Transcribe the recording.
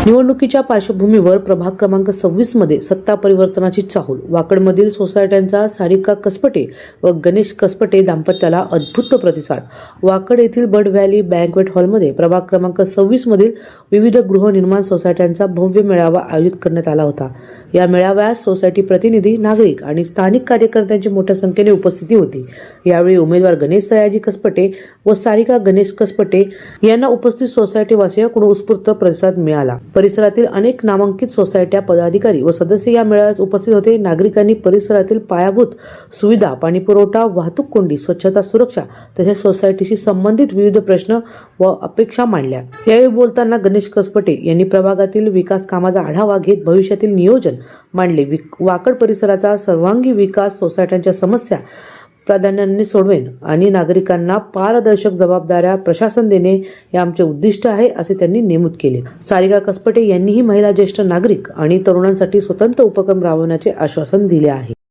निवडणुकीच्या पार्श्वभूमीवर प्रभाग क्रमांक 26 मध्ये सत्ता परिवर्तनाची चाहूल. वाकडमधील सोसायट्यांचा सारिका कसपटे व गणेश कसपटे दाम्पत्याला अद्भुत प्रतिसाद. वाकड येथील बर्ड व्हॅली बँक्वेट हॉलमध्ये प्रभाग क्रमांक 26 मधील विविध गृहनिर्माण सोसायट्यांचा भव्य मेळावा आयोजित करण्यात आला होता. या मेळाव्यात सोसायटी प्रतिनिधी, नागरिक आणि स्थानिक कार्यकर्त्यांची मोठ्या संख्येने उपस्थिती होती. यावेळी उमेदवार गणेश सयाजी कसपटे व सारिका गणेश कसपटे यांना उपस्थित सोसायटी वासियांकडून उत्स्फूर्त प्रतिसाद मिळाला. परिसरातील अनेक नामांकित सोसायट्या, पदाधिकारी व सदस्य या मेळाव्यात उपस्थित होते. नागरिकांनी परिसरातील पायाभूत सुविधा, पाणीपुरवठा, वाहतूक कोंडी, स्वच्छता, सुरक्षा तसेच सोसायटीशी संबंधित विविध प्रश्न व अपेक्षा मांडल्या. यावेळी बोलताना गणेश कसपटे यांनी प्रभागातील विकास कामाचा आढावा घेत भविष्यातील नियोजन मांडले. वाकड परिसराचा सर्वांगीण विकास, सोसायट्यांच्या समस्या प्राधान्याने सोडवेन आणि नागरिकांना पारदर्शक जबाबदाऱ्या प्रशासन देणे हे आमचे उद्दिष्ट आहे, असे त्यांनी नमूद केले. सारिका कसपटे यांनीही महिला, ज्येष्ठ नागरिक आणि तरुणांसाठी स्वतंत्र उपक्रम राबवण्याचे आश्वासन दिले आहे.